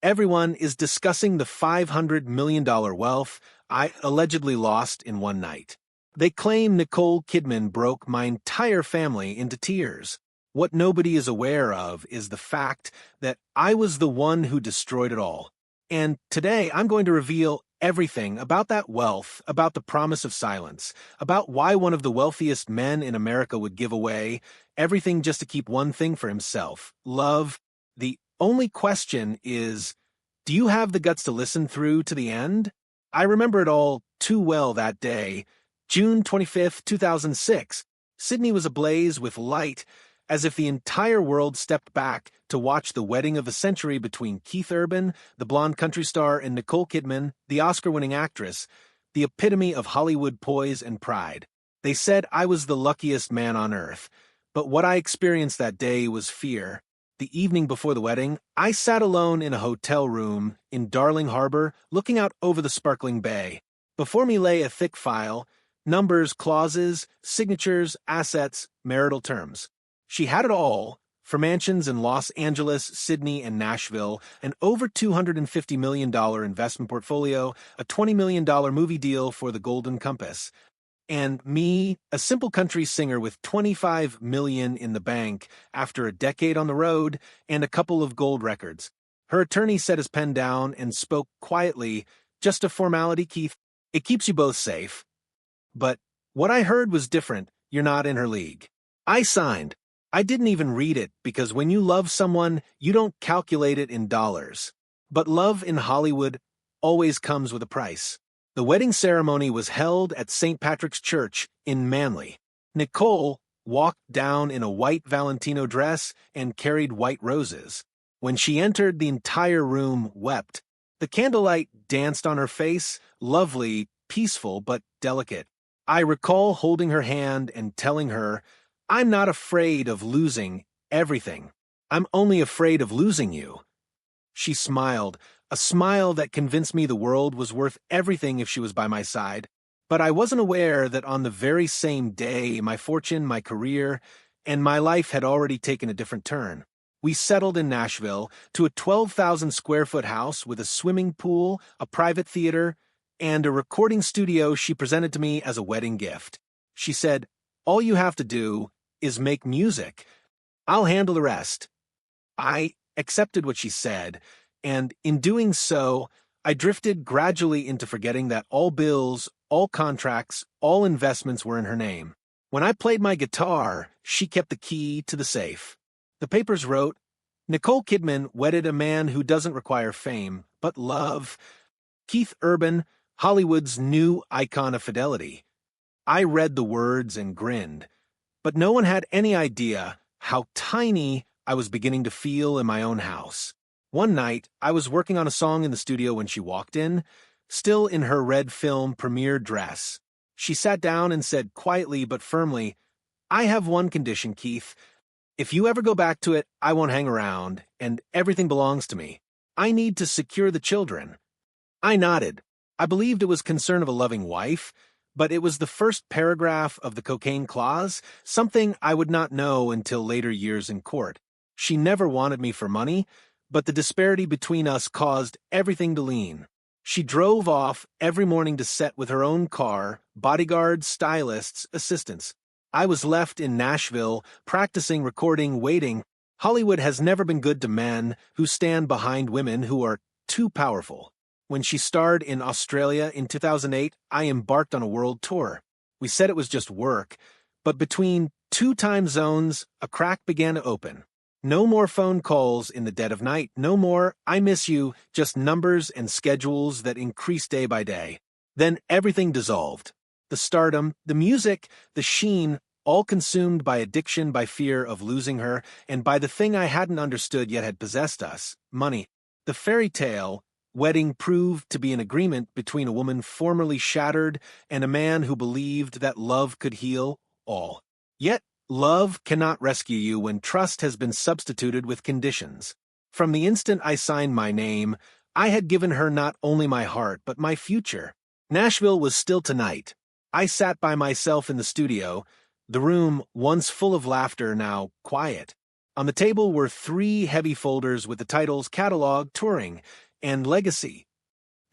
Everyone is discussing the $500 million wealth I allegedly lost in one night. They claim Nicole Kidman broke my entire family into tears. What nobody is aware of is the fact that I was the one who destroyed it all. And today I'm going to reveal everything about that wealth, about the promise of silence, about why one of the wealthiest men in America would give away everything just to keep one thing for himself: love. The only question is, do you have the guts to listen through to the end? I remember it all too well that day, June 25th, 2006. Sydney was ablaze with light, as if the entire world stepped back to watch the wedding of the century between Keith Urban, the blonde country star, and Nicole Kidman, the Oscar-winning actress, the epitome of Hollywood poise and pride. They said I was the luckiest man on earth, but what I experienced that day was fear. The evening before the wedding, I sat alone in a hotel room in Darling Harbor, looking out over the sparkling bay. Before me lay a thick file: numbers, clauses, signatures, assets, marital terms. She had it all: for mansions in Los Angeles, Sydney, and Nashville, an over $250 million investment portfolio, a $20 million movie deal for the Golden Compass. And me, a simple country singer with $25 million in the bank after a decade on the road and a couple of gold records. Her attorney set his pen down and spoke quietly: "Just a formality, Keith. It keeps you both safe." But what I heard was different. "You're not in her league." I signed. I didn't even read it, because when you love someone, you don't calculate it in dollars. But love in Hollywood always comes with a price. The wedding ceremony was held at St. Patrick's Church in Manly. Nicole walked down in a white Valentino dress and carried white roses. When she entered, the entire room wept. The candlelight danced on her face, lovely, peaceful, but delicate. I recall holding her hand and telling her, "I'm not afraid of losing everything. I'm only afraid of losing you." She smiled, a smile that convinced me the world was worth everything if she was by my side. But I wasn't aware that on the very same day, my fortune, my career, and my life had already taken a different turn. We settled in Nashville to a 12,000 square foot house with a swimming pool, a private theater, and a recording studio she presented to me as a wedding gift. She said, "All you have to do is make music. I'll handle the rest." I accepted what she said, and in doing so, I drifted gradually into forgetting that all bills, all contracts, all investments were in her name. When I played my guitar, she kept the key to the safe. The papers wrote, "Nicole Kidman wedded a man who doesn't require fame, but love. Keith Urban, Hollywood's new icon of fidelity." I read the words and grinned, but no one had any idea how tiny I was beginning to feel in my own house. One night, I was working on a song in the studio when she walked in, still in her red film premiere dress. She sat down and said quietly but firmly, "I have one condition, Keith. If you ever go back to it, I won't hang around, and everything belongs to me. I need to secure the children." I nodded. I believed it was concern of a loving wife, but it was the first paragraph of the cocaine clause, something I would not know until later years in court. She never wanted me for money, but the disparity between us caused everything to lean. She drove off every morning to set with her own car, bodyguards, stylists, assistants. I was left in Nashville, practicing, recording, waiting. Hollywood has never been good to men who stand behind women who are too powerful. When she starred in Australia in 2008, I embarked on a world tour. We said it was just work, but between two time zones, a crack began to open. No more phone calls in the dead of night, no more "I miss you," just numbers and schedules that increased day by day. Then everything dissolved. The stardom, the music, the sheen, all consumed by addiction, by fear of losing her, and by the thing I hadn't understood yet had possessed us: money. The fairy tale wedding proved to be an agreement between a woman formerly shattered and a man who believed that love could heal all. Yet, love cannot rescue you when trust has been substituted with conditions. From the instant I signed my name, I had given her not only my heart, but my future. Nashville was still tonight. I sat by myself in the studio, the room once full of laughter now quiet. On the table were 3 heavy folders with the titles Catalog, Touring, and Legacy.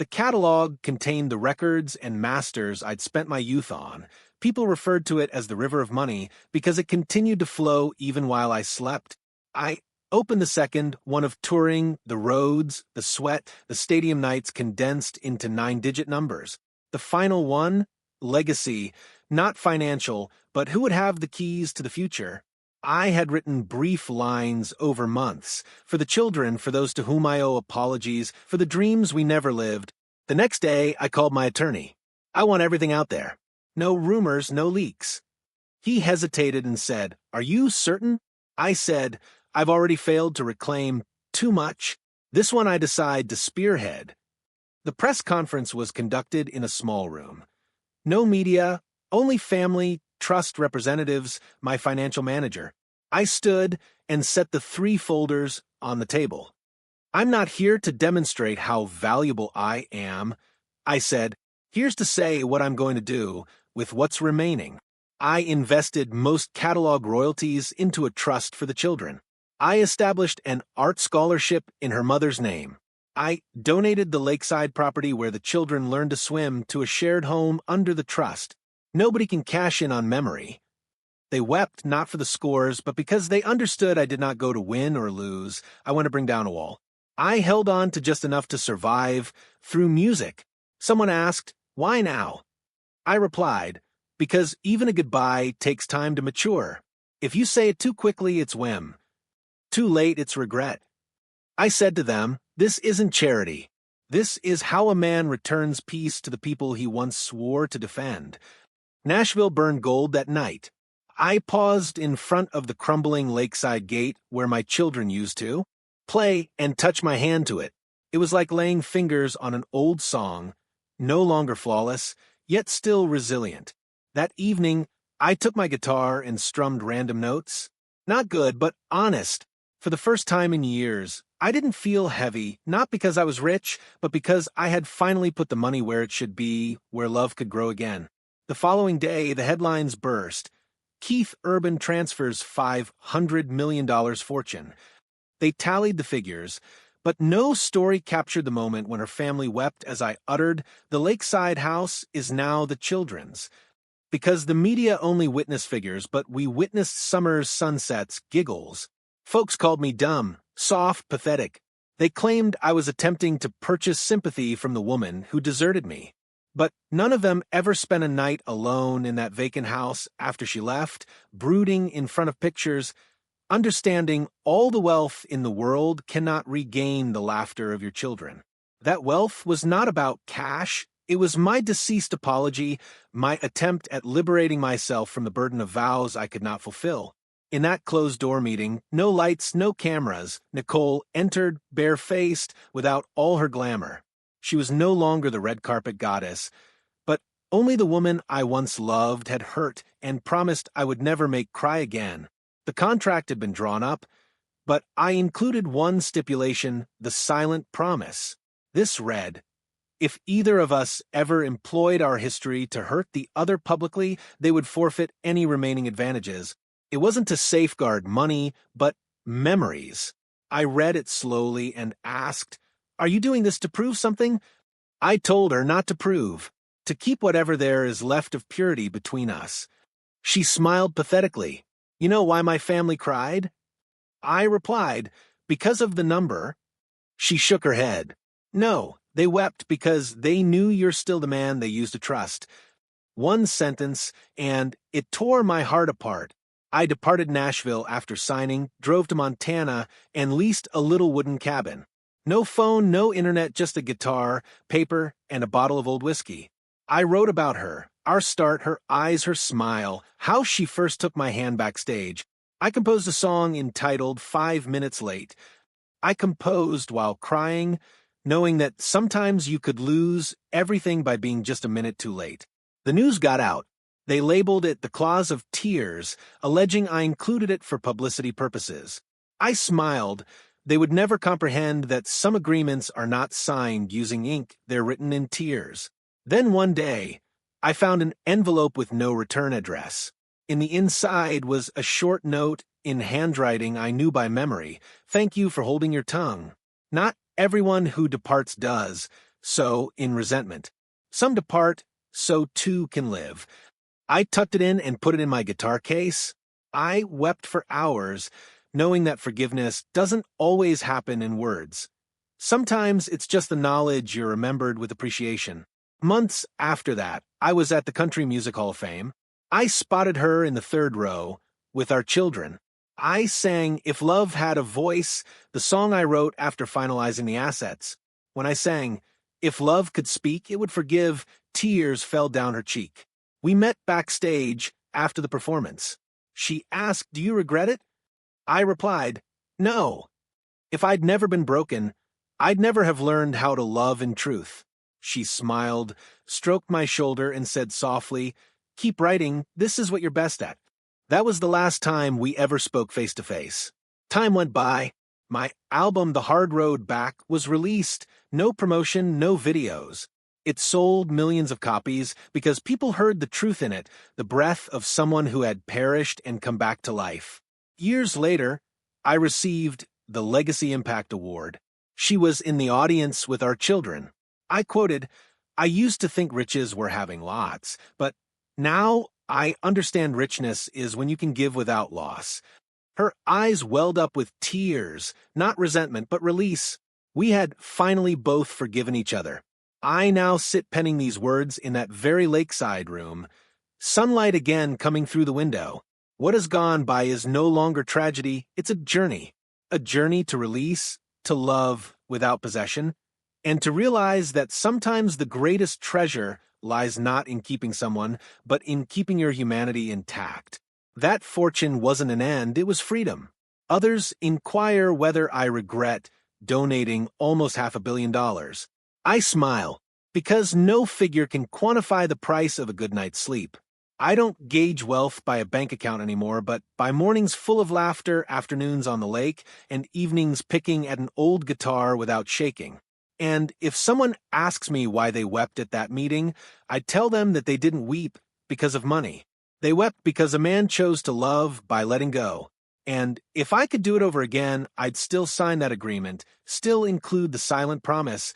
The catalog contained the records and masters I'd spent my youth on. People referred to it as the River of Money because it continued to flow even while I slept. I opened the second, one of touring, the roads, the sweat, the stadium nights condensed into 9-digit numbers. The final one, Legacy, not financial, but who would have the keys to the future? I had written brief lines over months, for the children, for those to whom I owe apologies, for the dreams we never lived. The next day, I called my attorney. I want everything out there. No rumors, no leaks. He hesitated and said, "Are you certain?" I said, "I've already failed to reclaim too much. This one I decide to spearhead." The press conference was conducted in a small room. No media, only family, trust representatives, my financial manager. I stood and set the 3 folders on the table. "I'm not here to demonstrate how valuable I am," I said. "Here's to say what I'm going to do with what's remaining." I invested most catalog royalties into a trust for the children. I established an art scholarship in her mother's name. I donated the lakeside property where the children learned to swim to a shared home under the trust. Nobody can cash in on memory. They wept not for the scores, but because they understood I did not go to win or lose. I want to bring down a wall. I held on to just enough to survive through music. Someone asked, "Why now?" I replied, "Because even a goodbye takes time to mature. If you say it too quickly, it's whim. Too late, it's regret." I said to them, "This isn't charity. This is how a man returns peace to the people he once swore to defend." Nashville burned gold that night. I paused in front of the crumbling lakeside gate where my children used to play and touch my hand to it. It was like laying fingers on an old song, no longer flawless, yet still resilient. That evening, I took my guitar and strummed random notes. Not good, but honest. For the first time in years, I didn't feel heavy, not because I was rich, but because I had finally put the money where it should be, where love could grow again. The following day, the headlines burst. Keith Urban transfers $500 million fortune. They tallied the figures, but no story captured the moment when her family wept as I uttered, "The lakeside house is now the children's." Because the media only witnessed figures, but we witnessed summers, sunsets, giggles. Folks called me dumb, soft, pathetic. They claimed I was attempting to purchase sympathy from the woman who deserted me. But none of them ever spent a night alone in that vacant house after she left, brooding in front of pictures, understanding all the wealth in the world cannot regain the laughter of your children. That wealth was not about cash. It was my deceased apology, my attempt at liberating myself from the burden of vows I could not fulfill. In that closed-door meeting, no lights, no cameras, Nicole entered bare-faced without all her glamour. She was no longer the red carpet goddess, but only the woman I once loved had hurt and promised I would never make cry again. The contract had been drawn up, but I included one stipulation, the silent promise. This read, if either of us ever employed our history to hurt the other publicly, they would forfeit any remaining advantages. It wasn't to safeguard money, but memories. I read it slowly and asked, "Are you doing this to prove something?" I told her not to prove, to keep whatever there is left of purity between us. She smiled pathetically. "You know why my family cried?" I replied, "Because of the number." She shook her head. "No, they wept because they knew you're still the man they used to trust." One sentence, and it tore my heart apart. I departed Nashville after signing, drove to Montana, and leased a little wooden cabin. No phone, no internet, just a guitar, paper, and a bottle of old whiskey. I wrote about her, our start, her eyes, her smile, how she first took my hand backstage. I composed a song entitled 5 Minutes Late. I composed while crying, knowing that sometimes you could lose everything by being just a minute too late. The news got out. They labeled it the Clause of Tears, alleging I included it for publicity purposes. I smiled. They would never comprehend that some agreements are not signed using ink, they're written in tears. Then one day, I found an envelope with no return address. In the inside was a short note in handwriting I knew by memory. Thank you for holding your tongue. Not everyone who departs does, so in resentment. Some depart, so too can live. I tucked it in and put it in my guitar case. I wept for hours, knowing that forgiveness doesn't always happen in words. Sometimes it's just the knowledge you're remembered with appreciation. Months after that, I was at the Country Music Hall of Fame. I spotted her in the third row with our children. I sang If Love Had a Voice, the song I wrote after finalizing the assets. When I sang If Love Could Speak, It Would Forgive, tears fell down her cheek. We met backstage after the performance. She asked, "Do you regret it?" I replied, "No. If I'd never been broken, I'd never have learned how to love in truth." She smiled, stroked my shoulder, and said softly, "Keep writing, this is what you're best at." That was the last time we ever spoke face to face. Time went by. My album, The Hard Road Back, was released. No promotion, no videos. It sold millions of copies because people heard the truth in it, the breath of someone who had perished and come back to life. Years later, I received the Legacy Impact Award. She was in the audience with our children. I quoted, "I used to think riches were having lots, but now I understand richness is when you can give without loss." Her eyes welled up with tears, not resentment, but release. We had finally both forgiven each other. I now sit penning these words in that very lakeside room. Sunlight again coming through the window. What has gone by is no longer tragedy, it's a journey. A journey to release, to love without possession, and to realize that sometimes the greatest treasure lies not in keeping someone, but in keeping your humanity intact. That fortune wasn't an end, it was freedom. Others inquire whether I regret donating almost $500 million. I smile, because no figure can quantify the price of a good night's sleep. I don't gauge wealth by a bank account anymore, but by mornings full of laughter, afternoons on the lake, and evenings picking at an old guitar without shaking. And if someone asks me why they wept at that meeting, I tell them that they didn't weep because of money. They wept because a man chose to love by letting go. And if I could do it over again, I'd still sign that agreement, still include the silent promise